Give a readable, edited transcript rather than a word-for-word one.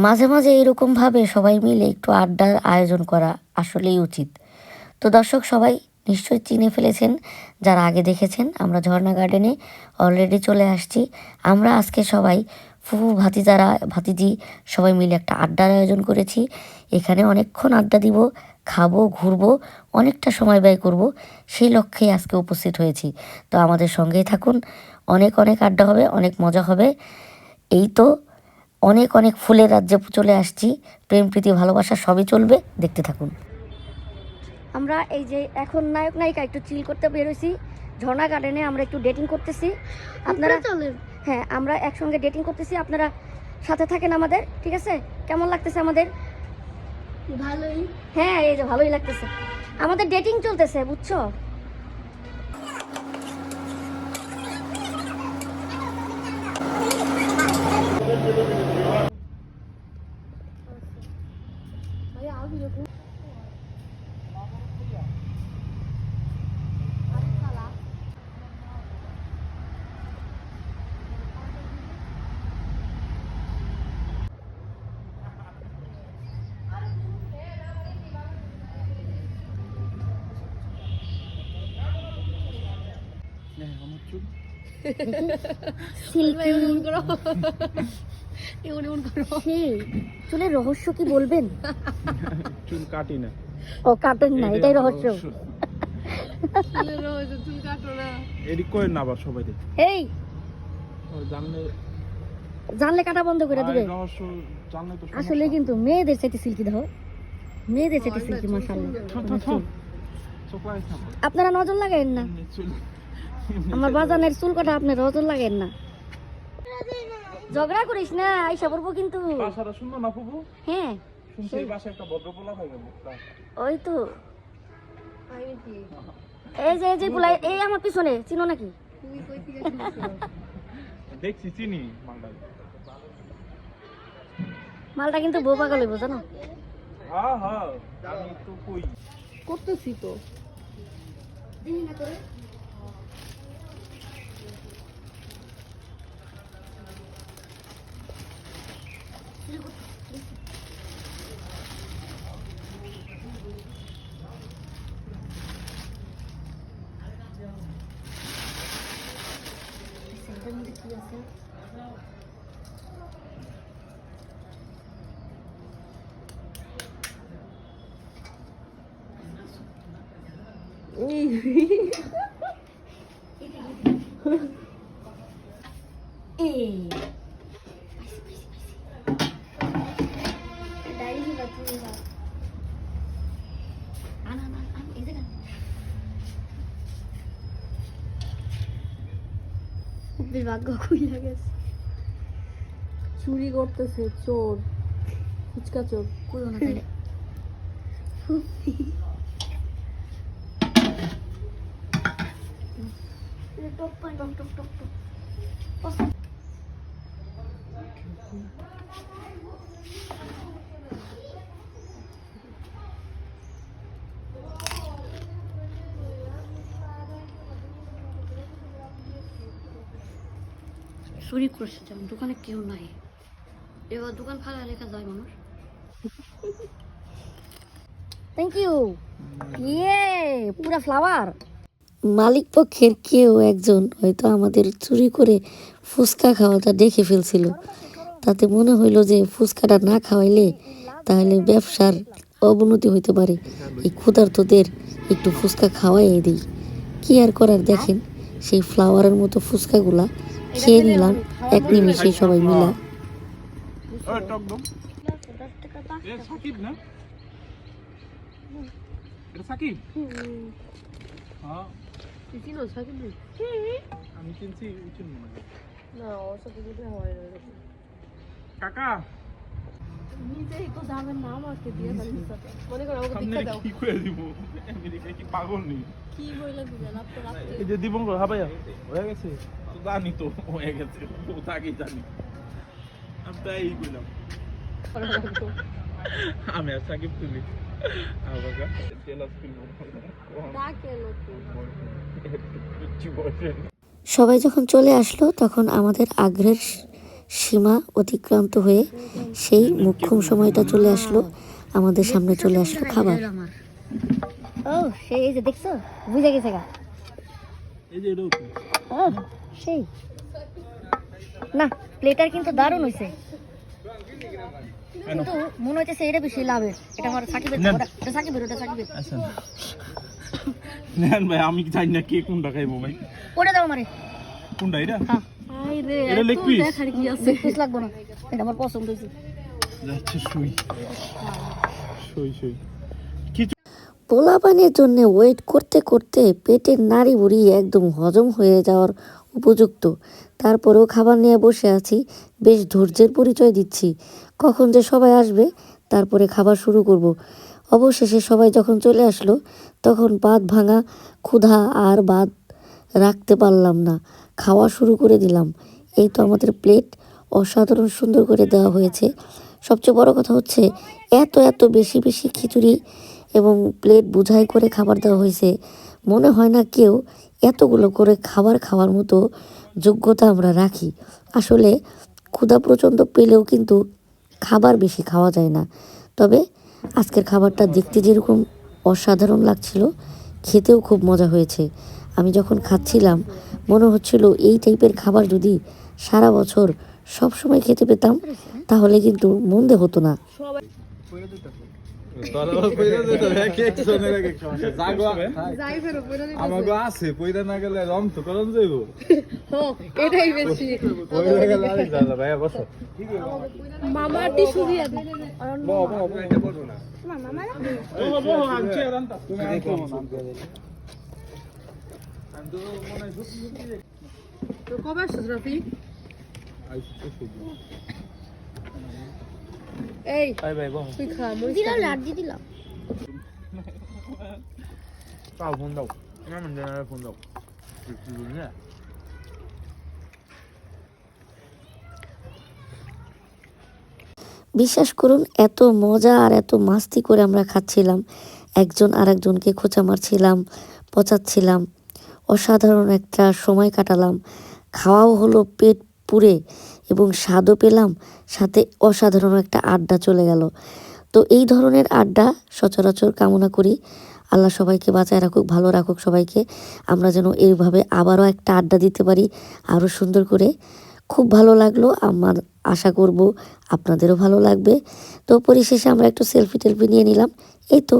মাঝে মাঝে এরকমভাবে সবাই মিলে একটু আড্ডার আয়োজন করা আসলেই উচিত। তো দর্শক সবাই নিশ্চয়ই চিনে ফেলেছেন, যারা আগে দেখেছেন আমরা ঝর্ণা গার্ডেনে অলরেডি চলে আসছি। আমরা আজকে সবাই ফুফু ভাতিজারা ভাতিজি সবাই মিলে একটা আড্ডার আয়োজন করেছি। এখানে অনেকক্ষণ আড্ডা দিব, খাবো, ঘুরবো, অনেকটা সময় ব্যয় করব, সেই লক্ষ্যেই আজকে উপস্থিত হয়েছি। তো আমাদের সঙ্গেই থাকুন, অনেক অনেক আড্ডা হবে, অনেক মজা হবে। এই তো অনেক অনেক ফুলের রাজ্যে চলে আসছি, প্রেম প্রীতি ভালোবাসা সবই চলবে, দেখতে থাকুন। আমরা এই যে এখন নায়ক নায়িকা একটু চিল করতে বেরোইছি ঝর্ণা গার্ডেনে, আমরা একটু ডেটিং করতেছি। আপনারা চলেন, হ্যাঁ আমরা একসঙ্গে ডেটিং করতেছি, আপনারা সাথে থাকেন আমাদের, ঠিক আছে? কেমন লাগতেছে আমাদের? ভালোই। হ্যাঁ এই যে ভালোই লাগতেছে, আমাদের ডেটিং চলতেছে, বুঝছো? চুলের রহস্য কি বলবেন? চুল কাটি না। ও কাটেন না, এটাই রহস্য। চুল কাটো না, এদিক করে না আবার সবাই এই জানলে জানলে কাটা বন্ধ করে দিবে। রহস্য জানলে তো আসলে কিন্তু মেয়েদের চাইতে সিল্কি দাও, মেয়েদের চাইতে সিল্কি মাশাআল্লাহ। আপনারা নজর লাগাইন না, আমার বাজানের চুল কাটা আপনি নজর লাগাইন না। ঝগড়া করিস না, আইসা পড়বো কিন্তু। বাসাটা সুন্দর না ফুফু? হ্যাঁ শুনছি এই বাসায় একটা ভদ্রপোলা হয়ে গেল। ওই তো এই যে এই যে পোলা, এই আমার পিছনে, চিনো নাকি? দেখছি চিনি মালটা। মালটা কিন্তু বউ পাগল হইব জানো। হ্যাঁ হ্যাঁ আমি তো কই করতেছি তো। ভাগ্য খুইলা গেছে। চুরি করতেছে চোর, ফুচকা চোর। কইও না তাই। টক টক টক টক টক। চুরি করছে, যেমন দোকানে কেউ নাই, এবার দোকান ফাঁকা রেখা যায় মানুষ। Thank you. ইয়ে পুরা ফ্লাওয়ার। মালিক পক্ষের কেউ একজন হয়তো আমাদের চুরি করে ফুচকা খাওয়াটা দেখে ফেলছিল, তাতে মনে হইলো যে ফুচকাটা না খাওয়াইলে তাহলে ব্যবসার অবনতি হইতে পারে, এই ক্ষুধার্তদের একটু ফুচকা খাওয়াই দিই। কি আর করার, দেখেন সেই ফ্লাওয়ারের মতো ফুচকাগুলা খেয়ে নিলাম এক নিমেষে সবাই মিলা। ওই টক দম এ সাকিব না? এটা সাকিব? হ্যাঁ তুই চিনো সাকিব? আমি চিনছি, চিনব না। না, ওর সাথে যদি হয় না। কাকা নিজেই তো যাবেন না, আমাকে দিয়ে সাথে মনে করো ওকে সামনে দীক্ষা দাও। কি করে দিব? আমেরিকা কি পাগল নেই? কি বইলা দিবেন আপনি রাতে? এই যে দিবঙ্গ হাবাইয়া হয়ে গেছে তো, জানি তো হয়ে গেছে, তো তাকেই জানি। আমি তাই কইলাম, আমি আর সাকিব তুলি আবাগা জেলাস ফিল্ম তা কেন তুই? সবাই যখন চলে আসলো তখন আমাদের আগ্রহের সীমা অতিক্রান্ত হয়ে সেই মোক্ষম সময়টা চলে আসলো, আমাদের সামনে চলে আসলো খাবার। ও সেই এই যে দেখছো, বুঝে গেছে গা। এই যে এটাও তো। ও সেই না, প্লেটার কিন্তু দারুণ হয়েছে, কিন্তু মনে হচ্ছে এটা বেশি লাভের। এটা আমার সাকিবের, নেন। ওটা সাকিবের, ওটা সাকিবের। আচ্ছা নেন ভাই, আমি জানি না কে কোনটা খাইবো ভাই। ওটা দাও আমারে। কোনটা এটা? হ্যাঁ, আই রে এটা leg এত piece? দেখার কি আছে? পিস লাগবো না, এটা আমার পছন্দ হয়েছে। যাচ্ছে শুই শুই শুই। পোলাপানের জন্য ওয়েট করতে করতে পেটের নাড়ি বুড়ি একদম হজম হয়ে যাওয়ার উপযুক্ত। তারপরেও খাবার নিয়ে বসে আছি, বেশ ধৈর্যের পরিচয় দিচ্ছি, কখন যে সবাই আসবে তারপরে খাবার শুরু করব। অবশেষে সবাই যখন চলে আসলো তখন বাদ ভাঙা ক্ষুধা আর বাদ রাখতে পারলাম না, খাওয়া শুরু করে দিলাম। এই তো আমাদের প্লেট অসাধারণ সুন্দর করে দেওয়া হয়েছে। সবচেয়ে বড় কথা হচ্ছে এত এত বেশি বেশি খিচুড়ি এবং প্লেট বোঝাই করে খাবার দেওয়া হয়েছে। মনে হয় না কেউ এতগুলো করে খাবার খাওয়ার মতো যোগ্যতা আমরা রাখি। আসলে ক্ষুধা প্রচণ্ড পেলেও কিন্তু খাবার বেশি খাওয়া যায় না। তবে আজকের খাবারটা দেখতে যেরকম অসাধারণ লাগছিল, খেতেও খুব মজা হয়েছে। আমি যখন খাচ্ছিলাম মনে হচ্ছিল এই টাইপের খাবার যদি সারা বছর সব সময় খেতে পেতাম তাহলে কিন্তু মন্দে হতো না। যাই ফেরো পয়রা দিতে আমাকে আছে পয়দা না গেলে রং তো করন যাইব হোক, এটাই বেশি। পয়দা গেলে আরেক জানা ভাইয়া বসো মামা টিস্যু দিয়ে দে। বহো বহো, আমি চেয়ার আনতাম। তুমি দেখো তো কবে আসছিস রফি? এই ভাই ভাই বহো। তুই খা, মরিচ দিলাম লাড দিয়ে দিলাম। দাও ফোন দাও আমার জানার ফোন দাও বিশ্বাস করুন এত মজা আর এত মাস্তি করে আমরা খাচ্ছিলাম, একজন আরেকজনকে খোঁচা মারছিলাম, পচাচ্ছিলাম, অসাধারণ একটা সময় কাটালাম। খাওয়াও হলো পেট পুরে এবং স্বাদও পেলাম, সাথে অসাধারণ একটা আড্ডা চলে গেল। তো এই ধরনের আড্ডা সচরাচর কামনা করি আল্লাহ সবাইকে বাঁচায় রাখুক, ভালো রাখুক সবাইকে। আমরা যেন এইভাবে আবারও একটা আড্ডা দিতে পারি আরও সুন্দর করে। খুব ভালো লাগলো আমার, আশা করব আপনাদেরও ভালো লাগবে। তো পরিশেষে আমরা একটু সেলফি টেলফি নিয়ে নিলাম। এই তো